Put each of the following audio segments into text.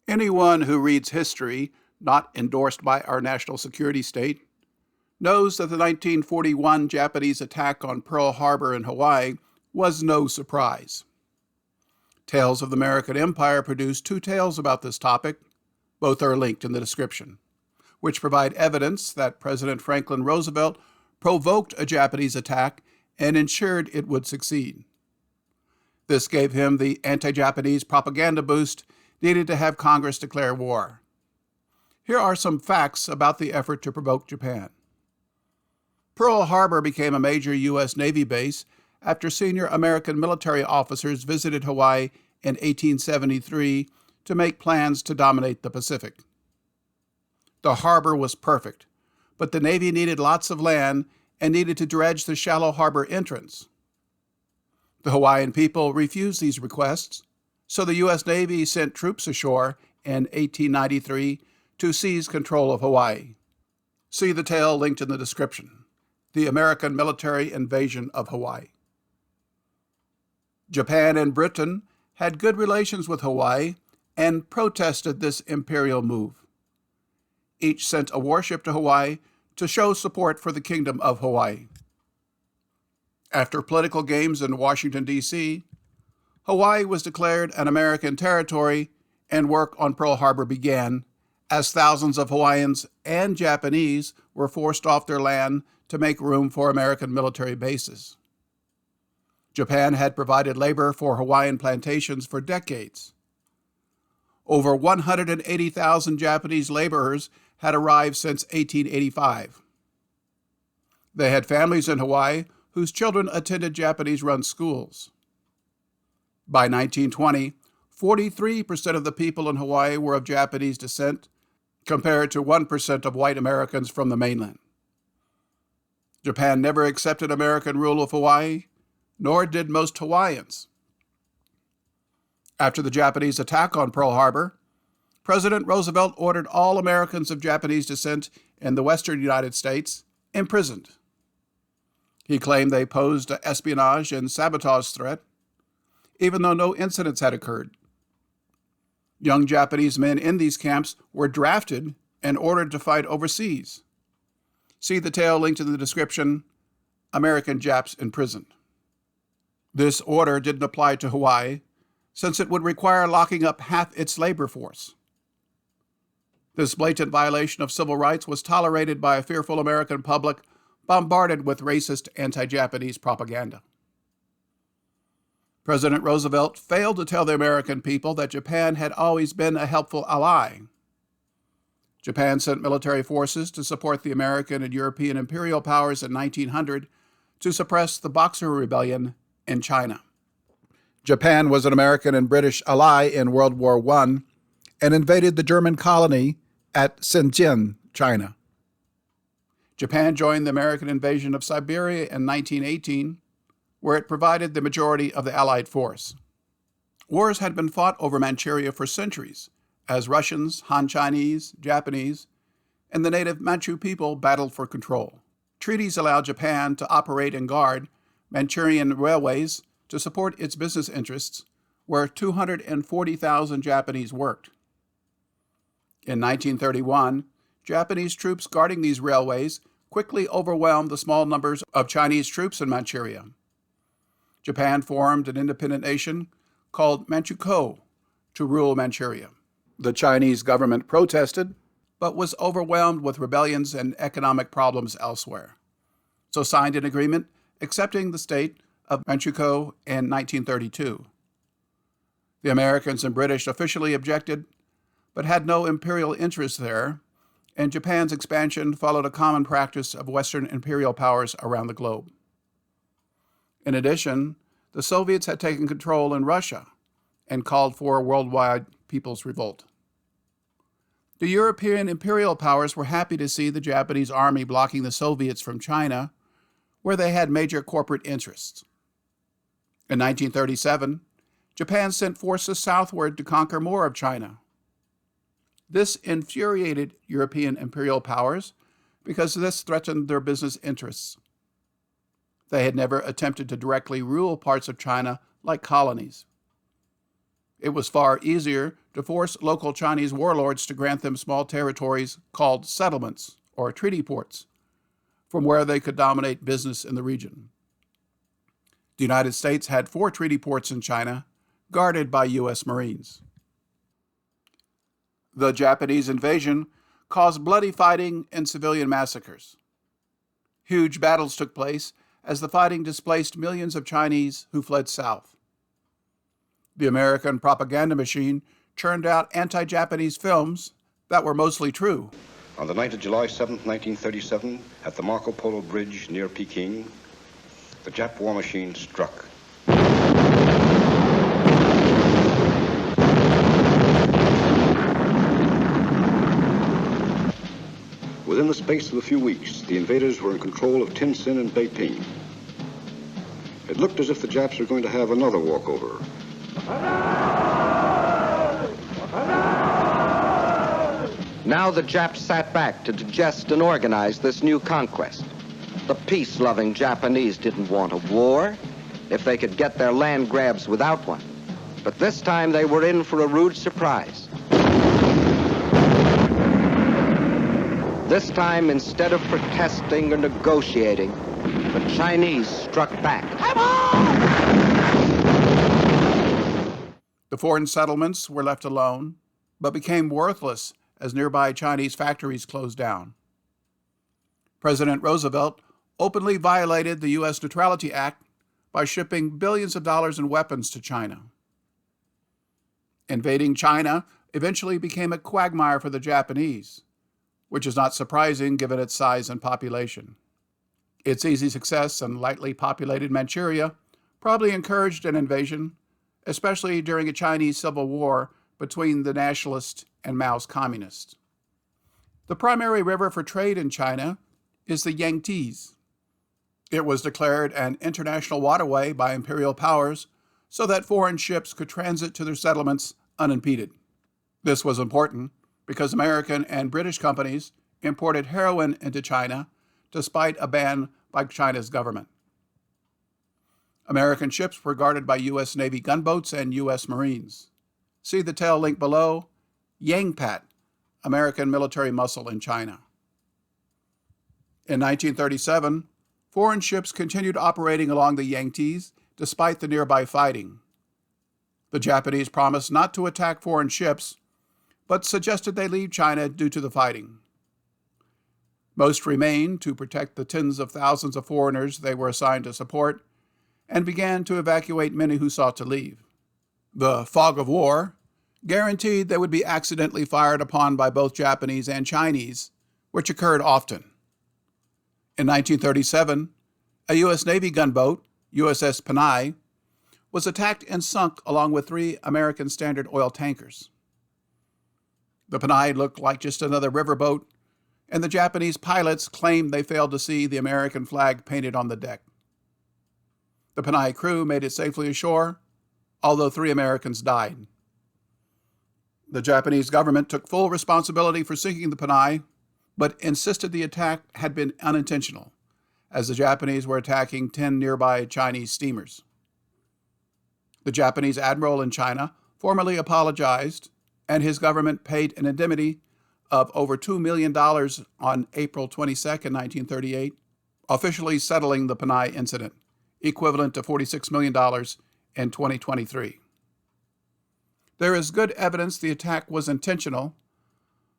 Anyone who reads history, not endorsed by our national security state, knows that the 1941 Japanese attack on Pearl Harbor in Hawaii was no surprise. Tales of the American Empire produced two tales about this topic. Both are linked in the description, which provide evidence that President Franklin Roosevelt provoked a Japanese attack and ensured it would succeed. This gave him the anti-Japanese propaganda boost needed to have Congress declare war. Here are some facts about the effort to provoke Japan. Pearl Harbor became a major U.S. Navy base after senior American military officers visited Hawaii in 1873 to make plans to dominate the Pacific. The harbor was perfect, but the Navy needed lots of land and needed to dredge the shallow harbor entrance. The Hawaiian people refused these requests, so the U.S. Navy sent troops ashore in 1893 to seize control of Hawaii. See the tale linked in the description, The American Military Invasion of Hawaii. Japan and Britain had good relations with Hawaii and protested this imperial move. Each sent a warship to Hawaii to show support for the Kingdom of Hawaii. After political games in Washington, D.C., Hawaii was declared an American territory and work on Pearl Harbor began, as thousands of Hawaiians and Japanese were forced off their land to make room for American military bases. Japan had provided labor for Hawaiian plantations for decades. Over 180,000 Japanese laborers had arrived since 1885. They had families in Hawaii whose children attended Japanese-run schools. By 1920, 43% of the people in Hawaii were of Japanese descent, compared to 1% of white Americans from the mainland. Japan never accepted American rule of Hawaii, nor did most Hawaiians. After the Japanese attack on Pearl Harbor, President Roosevelt ordered all Americans of Japanese descent in the western United States imprisoned. He claimed they posed an espionage and sabotage threat, even though no incidents had occurred. Young Japanese men in these camps were drafted and ordered to fight overseas. See the tale linked in the description, American Japs Imprisoned. This order didn't apply to Hawaii, since it would require locking up half its labor force. This blatant violation of civil rights was tolerated by a fearful American public bombarded with racist anti-Japanese propaganda. President Roosevelt failed to tell the American people that Japan had always been a helpful ally. Japan sent military forces to support the American and European imperial powers in 1900 to suppress the Boxer Rebellion in China. Japan was an American and British ally in World War I and invaded the German colony at Shenzhen, China. Japan joined the American invasion of Siberia in 1918, where it provided the majority of the Allied force. Wars had been fought over Manchuria for centuries, as Russians, Han Chinese, Japanese, and the native Manchu people battled for control. Treaties allowed Japan to operate and guard Manchurian railways to support its business interests, where 240,000 Japanese worked. In 1931, Japanese troops guarding these railways quickly overwhelmed the small numbers of Chinese troops in Manchuria. Japan formed an independent nation called Manchukuo to rule Manchuria. The Chinese government protested, but was overwhelmed with rebellions and economic problems elsewhere, so signed an agreement accepting the state of Manchukuo in 1932. The Americans and British officially objected, but had no imperial interest there, and Japan's expansion followed a common practice of Western imperial powers around the globe. In addition, the Soviets had taken control in Russia and called for a worldwide people's revolt. The European imperial powers were happy to see the Japanese army blocking the Soviets from China, where they had major corporate interests. In 1937, Japan sent forces southward to conquer more of China. This infuriated European imperial powers because this threatened their business interests. They had never attempted to directly rule parts of China like colonies. It was far easier to force local Chinese warlords to grant them small territories called settlements or treaty ports, from where they could dominate business in the region. The United States had 4 treaty ports in China, guarded by U.S. Marines. The Japanese invasion caused bloody fighting and civilian massacres. Huge battles took place as the fighting displaced millions of Chinese who fled south. The American propaganda machine churned out anti-Japanese films that were mostly true. On the night of July 7, 1937, at the Marco Polo Bridge near Peking, the Jap war machine struck. Within the space of a few weeks, the invaders were in control of Tientsin and Beiping. It looked as if the Japs were going to have another walkover. Now the Japs sat back to digest and organize this new conquest. The peace-loving Japanese didn't want a war if they could get their land grabs without one. But this time they were in for a rude surprise. This time, instead of protesting or negotiating, the Chinese struck back. The foreign settlements were left alone, but became worthless as nearby Chinese factories closed down. President Roosevelt openly violated the U.S. Neutrality Act by shipping billions of dollars in weapons to China. Invading China eventually became a quagmire for the Japanese, which is not surprising given its size and population. Its easy success in lightly populated Manchuria probably encouraged an invasion, especially during a Chinese civil war between the nationalists and Mao's communists. The primary river for trade in China is the Yangtze. It was declared an international waterway by imperial powers so that foreign ships could transit to their settlements unimpeded. This was important because American and British companies imported heroin into China despite a ban by China's government. American ships were guarded by U.S. Navy gunboats and U.S. Marines. See the tail link below, YANGPAT, American military muscle in China. In 1937, foreign ships continued operating along the Yangtze despite the nearby fighting. The Japanese promised not to attack foreign ships, but suggested they leave China due to the fighting. Most remained to protect the tens of thousands of foreigners they were assigned to support, and began to evacuate many who sought to leave. The fog of war guaranteed they would be accidentally fired upon by both Japanese and Chinese, which occurred often. In 1937, a U.S. Navy gunboat, USS Panay, was attacked and sunk along with 3 American Standard Oil tankers. The Panay looked like just another riverboat, and the Japanese pilots claimed they failed to see the American flag painted on the deck. The Panay crew made it safely ashore, although 3 Americans died. The Japanese government took full responsibility for sinking the Panay, but insisted the attack had been unintentional, as the Japanese were attacking 10 nearby Chinese steamers. The Japanese admiral in China formally apologized, and his government paid an indemnity of over $2 million on April 22, 1938, officially settling the Panay incident, equivalent to $46 million in 2023. There is good evidence the attack was intentional,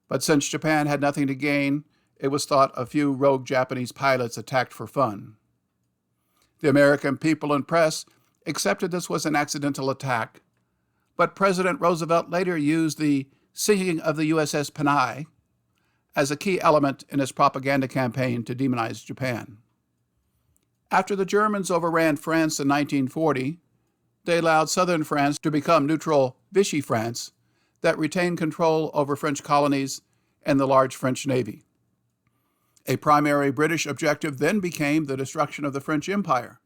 but since Japan had nothing to gain, it was thought a few rogue Japanese pilots attacked for fun. The American people and press accepted this was an accidental attack, but President Roosevelt later used the sinking of the USS Panay as a key element in his propaganda campaign to demonize Japan. After the Germans overran France in 1940, they allowed southern France to become neutral Vichy France that retained control over French colonies and the large French navy. A primary British objective then became the destruction of the French Empire,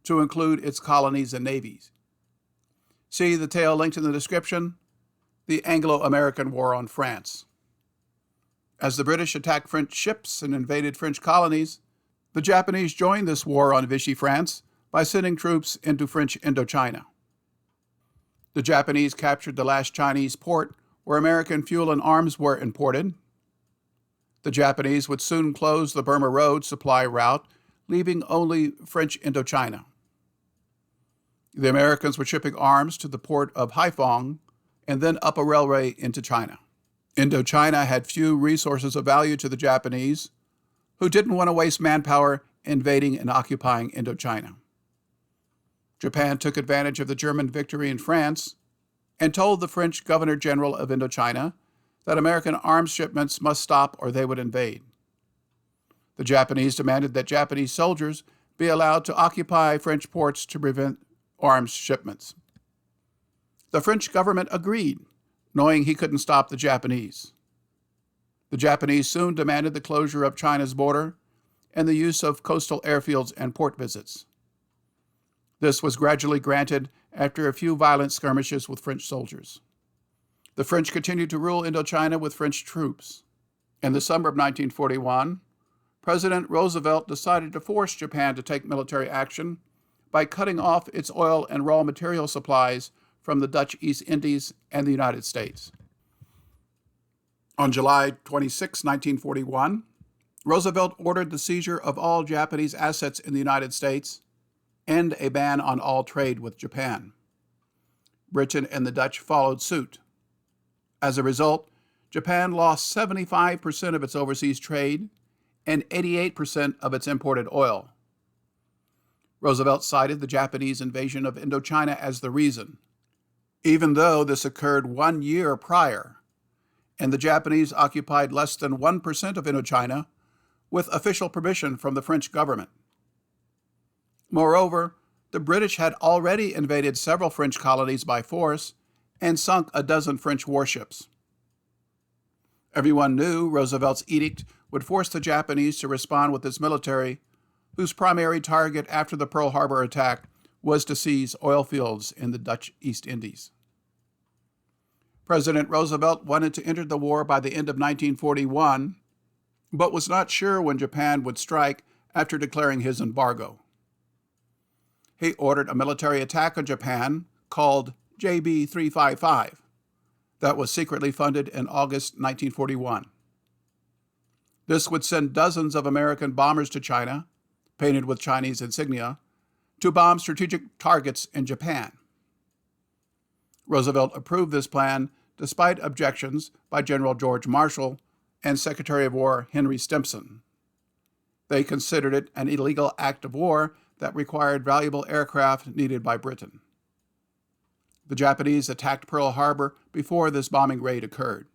to include its colonies and navies. See the tale linked in the description, the Anglo-American War on France. As the British attacked French ships and invaded French colonies, the Japanese joined this war on Vichy France by sending troops into French Indochina. The Japanese captured the last Chinese port where American fuel and arms were imported. The Japanese would soon close the Burma Road supply route, leaving only French Indochina. The Americans were shipping arms to the port of Haiphong and then up a railway into China. Indochina had few resources of value to the Japanese, who didn't want to waste manpower invading and occupying Indochina. Japan took advantage of the German victory in France and told the French Governor-General of Indochina that American arms shipments must stop or they would invade. The Japanese demanded that Japanese soldiers be allowed to occupy French ports to prevent arms shipments. The French government agreed, knowing he couldn't stop the Japanese. The Japanese soon demanded the closure of China's border and the use of coastal airfields and port visits. This was gradually granted after a few violent skirmishes with French soldiers. The French continued to rule Indochina with French troops. In the summer of 1941, President Roosevelt decided to force Japan to take military action by cutting off its oil and raw material supplies from the Dutch East Indies and the United States. On July 26, 1941, Roosevelt ordered the seizure of all Japanese assets in the United States and a ban on all trade with Japan. Britain and the Dutch followed suit. As a result, Japan lost 75% of its overseas trade and 88% of its imported oil. Roosevelt cited the Japanese invasion of Indochina as the reason, even though this occurred 1 year prior, and the Japanese occupied less than 1% of Indochina with official permission from the French government. Moreover, the British had already invaded several French colonies by force and sunk a dozen French warships. Everyone knew Roosevelt's edict would force the Japanese to respond with its military, whose primary target after the Pearl Harbor attack was to seize oil fields in the Dutch East Indies. President Roosevelt wanted to enter the war by the end of 1941, but was not sure when Japan would strike after declaring his embargo. He ordered a military attack on Japan called JB 355 that was secretly funded in August 1941. This would send dozens of American bombers to China, painted with Chinese insignia, to bomb strategic targets in Japan. Roosevelt approved this plan despite objections by General George Marshall and Secretary of War Henry Stimson. They considered it an illegal act of war that required valuable aircraft needed by Britain. The Japanese attacked Pearl Harbor before this bombing raid occurred.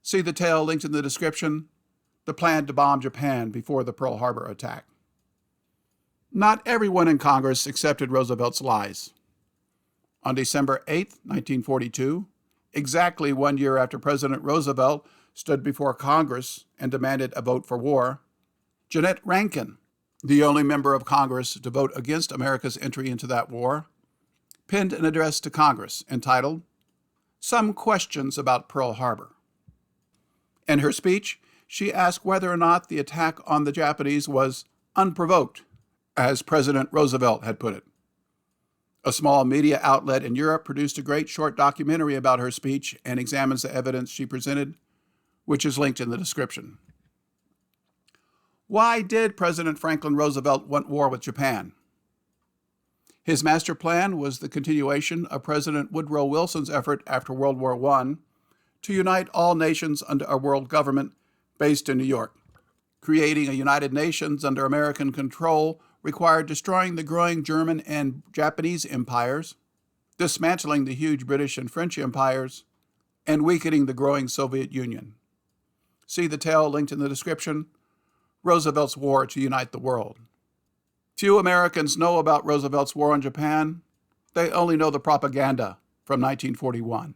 See the tale linked in the description, the plan to bomb Japan before the Pearl Harbor attack. Not everyone in Congress accepted Roosevelt's lies. On December 8, 1942, exactly 1 year after President Roosevelt stood before Congress and demanded a vote for war, Jeannette Rankin, the only member of Congress to vote against America's entry into that war, penned an address to Congress entitled, "Some Questions About Pearl Harbor." In her speech, she asked whether or not the attack on the Japanese was unprovoked, as President Roosevelt had put it. A small media outlet in Europe produced a great short documentary about her speech and examines the evidence she presented, which is linked in the description. Why did President Franklin Roosevelt want war with Japan? His master plan was the continuation of President Woodrow Wilson's effort after World War I to unite all nations under a world government based in New York. Creating a United Nations under American control required destroying the growing German and Japanese empires, dismantling the huge British and French empires, and weakening the growing Soviet Union. See the tale linked in the description, Roosevelt's War to Unite the World. Few Americans know about Roosevelt's war on Japan. They only know the propaganda from 1941.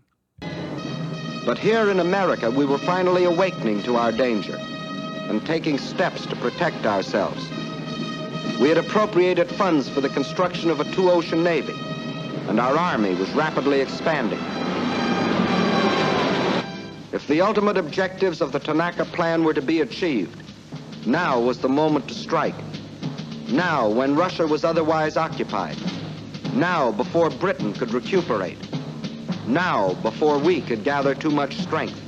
But here in America, we were finally awakening to our danger and taking steps to protect ourselves. We had appropriated funds for the construction of a two-ocean navy, and our army was rapidly expanding. If the ultimate objectives of the Tanaka Plan were to be achieved, now was the moment to strike. Now, when Russia was otherwise occupied. Now, before Britain could recuperate. Now, before we could gather too much strength.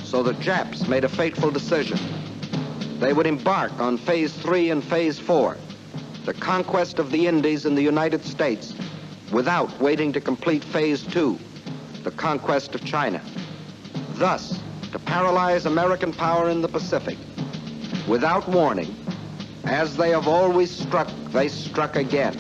So the Japs made a fateful decision. They would embark on Phase 3 and Phase 4, the conquest of the Indies in the United States, without waiting to complete Phase 2, the conquest of China. Thus, to paralyze American power in the Pacific. Without warning, as they have always struck, they struck again.